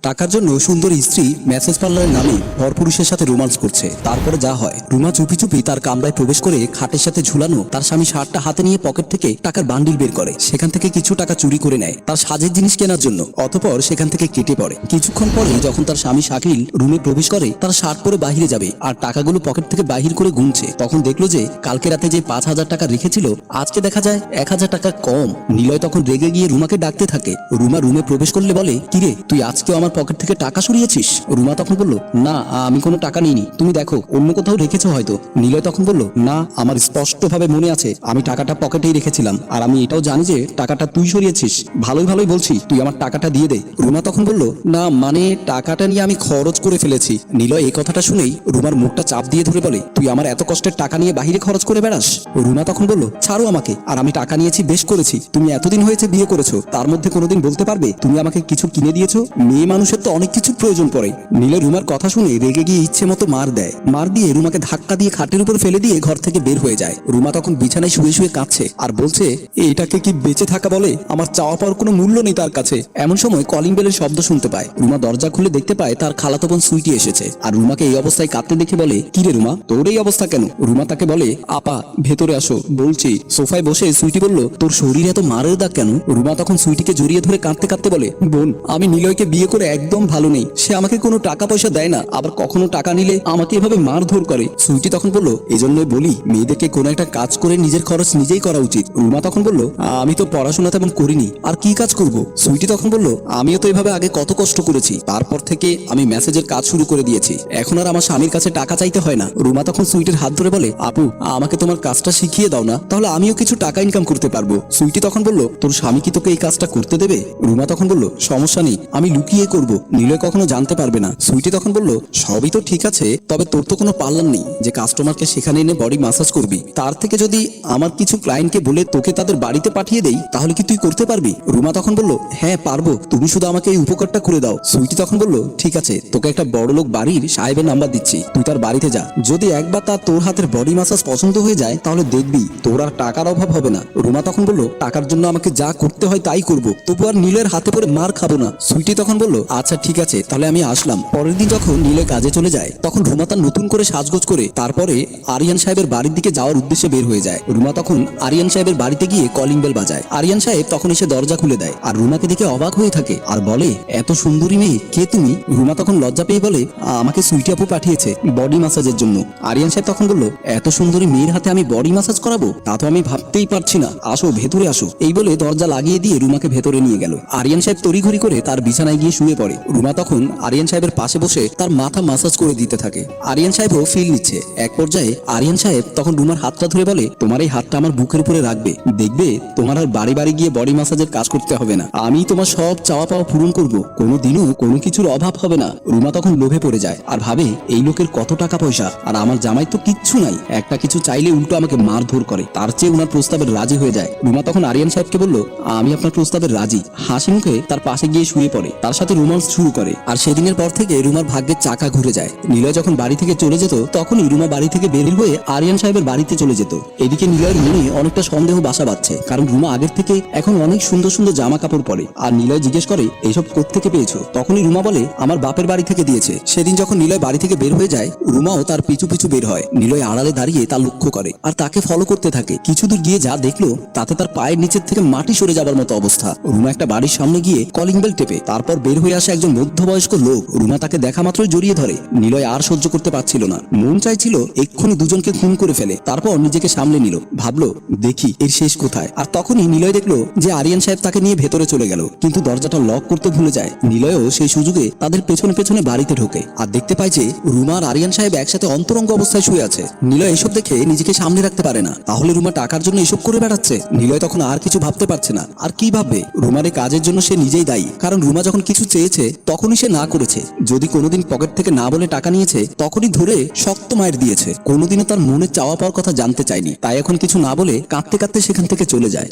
টাকার জন্য সুন্দর স্ত্রী মেসেজ পার্লারের নামে পরপুরুষের সাথে রোমান্স করছে। তারপরে যা হয়, রুমা চুপি চুপি তার কামরায় প্রবেশ করে খাটের সাথে ঝুলানো তার স্বামী শার্টটা হাতে নিয়ে পকেট থেকে টাকার বান্ডিল বের করে সেখান থেকে কিছু টাকা চুরি করে নেয় তার সাজের জিনিস কেনার জন্য। অতঃপর সেখান থেকে কেটে পড়ে। কিছুক্ষণ পরে যখন তার স্বামী শাকিল রুমে প্রবেশ করে তার শার্ট পরে বাহিরে যাবে আর টাকাগুলো পকেট থেকে বাহির করে গুনছে, তখন দেখলো যে কালকে রাতে যে 5,000 টাকা রেখেছিল আজকে দেখা যায় 1,000 টাকা কম। নিলয় তখন রেগে গিয়ে রুমাকে ডাকতে থাকে। রুমা রুমে প্রবেশ করলে বলে, কিরে তুই আজকেও আমার পকেট থেকে টাকা সরিয়েছিস? রুমা তখন বলল, না আমি কোনো টাকা নিইনি, তুমি দেখো অন্য কোথাও রেখেছো হয়তো। নিলয় তখন বলল, না আমার স্পষ্টভাবে মনে আছে আমি টাকাটা পকেটেই রেখেছিলাম আর আমি এটাও জানি যে টাকাটা তুই সরিয়েছিস। ভালোই ভালোই বলছি, তুই আমার টাকাটা দিয়ে দে। রুমা তখন বলল, না মানে টাকাটা নিয়ে আমি খরচ করে ফেলেছি। নিলয় এই কথাটা শুনেই রুমার মুখটা চাপ দিয়ে ধরে বলে, তুই আমার এত কষ্টের টাকা নিয়ে বাহিরে খরচ করে বেড়াস? রুমা তখন বলল, ছাড়ো আমাকে, আর আমি টাকা নিয়েছি বেশ করেছি। তুমি এতদিন হয়েছে বিয়ে করেছো, তার মধ্যে কোনোদিন বলতে পারবে তুমি আমাকে কিছু কিনে দিয়েছো? মেয়ে মানুষের তো অনেক কিছুর প্রয়োজন পড়ে। নীলয় রুমার কথা শুনে রেগে গিয়ে ইচ্ছে মতো মার দেয়। মার দিয়ে রুমাকে ধাক্কা দিয়ে খাটের উপর ফেলে দিয়ে ঘর থেকে বের হয়ে যায়। রুমা তখন বিছানায় শুয়ে শুয়ে কাঁদছে আর বলছে, এটাকে কি বেঁচে থাকা বলে? আমার চাওয়া পাওয়ার কোনো মূল্য নেই তার কাছে। এমন সময় কলিং বেলের শব্দ শুনতে পায়। রুমা দরজা খুলে দেখতে পায় তার খালাতো বোন সুইটি এসেছে আর রুমাকে এই অবস্থায় কাঁদতে দেখে বলে, কি রে রুমা, তোর এই অবস্থা কেন? রুমা তাকে বলে, আপা ভেতরে আসো বলছি। সোফায় বসে সুইটি বলল, তোর শরীরে এত মারের দাগ কেন? রুমা তখন সুইটিকে জড়িয়ে ধরে কাঁদতে কাঁদতে বলে, বোন আমি নিলয়কে বিয়ে করে একদম ভালো নেই। সে আমাকে কোনো টাকা পয়সা দেয় না, আবার কখনো টাকা নিলে আমাকে এভাবে মারধর করে। সুইটি তখন বলল, এজন্যই বলি মেয়েদেরকে কোনো একটা কাজ করে নিজের খরচ নিজেই করা উচিত। রুমা তখন বলল, আমি তো পড়াশোনা তেমন করিনি, আর কি কাজ করব? সুইটি তখন বলল, আমিও তো এভাবে আগে কত কষ্ট করেছি, তারপর থেকে আমি মেসেজের কাজ শুরু করে দিয়েছি, এখন আর আমার স্বামীর কাছে টাকা চাইতে হয় না। রুমা তখন সুইটির হাত ধরে বলে, আপু আমাকে তোমার কাজটা শিখিয়ে দাও না, তাহলে আমিও কিছু টাকা ইনকাম করতে পারবো। সুইটি তখন বলল, তোর স্বামী কি তোকে এই কাজটা করতে দেবে? রুমা তখন বলল, সমস্যা নেই, আমি লুকিয়ে করব, নিলয় কখনো জানতে পারবে না। সুইটি তখন বলল, সবই তো ঠিক আছে, তবে তোর তো কোনো পার্লার নেই যে কাস্টমারকে সেখানে এনে বডি ম্যাসাজ করবি। তার থেকে যদি আমার কিছু ক্লায়েন্টকে বলে তোকে তাদের বাড়িতে পাঠিয়ে দেই তাহলে কি তুই করতে পারবি? রুমা তখন বলল, হ্যাঁ পারবো, তুমি শুধু আমাকে এই উপকারটা করে দাও। সুইটি তখন বলল, ঠিক আছে, তোকে একটা বড়লোক বাড়ির সাহেবের নাম্বার দিচ্ছি, তুই তার বাড়িতে যা। যদি একবার তার তোর হাতের বডি ম্যাসাজ পছন্দ হয়ে যায় তাহলে দেখবি তোর আর টাকার অভাব হবে না। রুমা তখন বলল, টাকার জন্য আমাকে যা করতে হয় তাই করব, তবু আর নীলের হাতে পড়ে মার খাবো না। সুইটি তখন বলল, আচ্ছা ঠিক আছে, তাহলে আমি আসলাম। পরের দিন যখন নীলে কাজে চলে যায় তখন রুমা তার নতুন করে সাজগোজ করে তারপরে আরিয়ান সাহেবের বাড়ির দিকে যাওয়ার উদ্দেশ্যে বের হয়ে যায়। রুমা তখন আরিয়ান সাহেবের বাড়িতে গিয়ে কলিং বেল বাজায়। আরিয়ান সাহেব তখন এসে দরজা খুলে দেয় আর রুমাকে দেখে অবাক হয়ে থাকে আর বলে, এত সুন্দরী মেয়ে, কে তুমি? রুমা তখন লজ্জা পেয়ে বলে, আমাকে সুইটি আপু পাঠিয়েছে বডি ম্যাসাজের জন্য। আরিয়ান সাহেব তখন বলল, এত সুন্দরী মেয়ের হাতে আমি বডি ম্যাসাজ করাবো? তা তো আমি ভাবতেই পারছি না, আসো ভেতরে আসো। এই বলে দরজা লাগিয়ে দিয়ে রুমাকে ভেতরে নিয়ে গেল। আরিয়ান সাহেব তড়িঘড়ি করে তার বিছানায় গিয়ে শুয়ে পড়ে। রুমা তখন আরিয়ান সাহেবের পাশে বসে তার মাথা ম্যাসাজ করে দিতে থাকে। আরিয়ান সাহেবও ফিল নিচ্ছে। এক পর্যায়ে আরিয়ান সাহেব তখন রুমার হাতটা ধরে বলে, তোমার এই হাতটা আমার বুকের উপরে রাখবে, দেখবে তোমার আর বাড়ি বাড়ি গিয়ে বডি ম্যাসাজের কাজ করতে হবে না, আমি তোমার সব চাওয়া পাওয়া পূরণ করব, কোনোদিনও কোনো কিছুর অভাব হবে না। রুমা তখন লোভে পড়ে যায় আর ভাবে, এই লোকের কত টাকা পয়সা আর আমার জামাই তো কিচ্ছু নাই, একটা কিছু চাইলে উল্টো আমাকে মারধর করে। তার চেয়ে উনার প্রস্তাবে রাজি হয়ে যায়। রুমা তখন আরিয়ান সাহেবকে বলল, আমি আপনার প্রস্তাবে রাজি। হাসি মুখে তার পাশে গিয়ে শুয়ে পড়ে, তার সাথে রোমান্স শুরু করে। আর সেদিনের পর থেকে রুমার ভাগ্যের চাকা ঘুরে যায়। নিলয় যখন বাড়ি থেকে চলে যেত তখনই রুমা বাড়ি থেকে বের হয়ে আরিয়ান সাহেবের বাড়িতে চলে যেত। এদিকে নিলয়ের মনে অনেকটা সন্দেহ বাসা বাঁধছে, কারণ রুমা আগের থেকে এখন অনেক সুন্দর সুন্দর জামা কাপড় পরে। আর নিলয় জিজ্ঞেস করে, এইসব কোত্থেকে পেয়েছো? তখনই রুমা বলে, আমার বাপের বাড়ি থেকে দিয়েছে। সেদিন যখন নিলয় বাড়ি থেকে বের হয়ে যায় রুমাও তার পিছু পিছু বের হয়। নিলয় আড়ালে দাঁড়িয়ে তা লক্ষ্য করে আর তাকে ফলো করতে থাকে। কিছু দূর গিয়ে যা দেখলো তাতে তার পায়ের নিচের থেকে মাটি সরে যাবার মতো অবস্থা। রুমা একটা বাড়ির সামনে গিয়ে কলিং বেল টেপে তারপর বের হয়ে আসে একজন মধ্যবয়স্ক লোক। রুমা তাকে দেখা মাত্রই জড়িয়ে ধরে। নিলয় আর সহ্য করতে পারছিল না, মন চাইছিল এক্ষুনি দুজনকে খুন করে ফেলে। তারপর নিজেকে সামলে নিল, ভাবলো দেখি এর শেষ কোথায়। আর তখনই নিলয় দেখলো যে আরিয়ান সাহেব তাকে নিয়ে ভেতরে চলে গেল, কিন্তু দরজাটা লক করতে ভুলে যায়। নিলয়ও সেই সুযোগে তাদের পেছনে পেছনে বাড়িতে ঢোকে আর দেখতে পায় যে রুমা আর আরিয়ান সাহেব একসাথে অন্তরঙ্গ অবস্থায় শুয়ে আছে। নিলয় এসব দেখে নিজেকে সামনে রাখতে পারে না, তাহলে রুমা টাকার জন্য এসব করে বেড়াচ্ছে। নিলয় তখন আর কিছু ভাবতে পারছে না, আর কি ভাববে? রুমার এই কাজের জন্য সে নিজেই দায়ী, কারণ রুমা যখন কিছু চেয়েছে তখনই সে না করেছে। যদি কোনোদিন পকেট থেকে না বলে টাকা নিয়েছে তখনই ধরে শক্ত মায়ের দিয়েছে। কোনোদিনও তার মনে চাওয়া পাওয়ার কথা জানতে চায়নি, তাই এখন কিছু না বলে কাঁদতে কাঁদতে সেখান থেকে চলে যায়।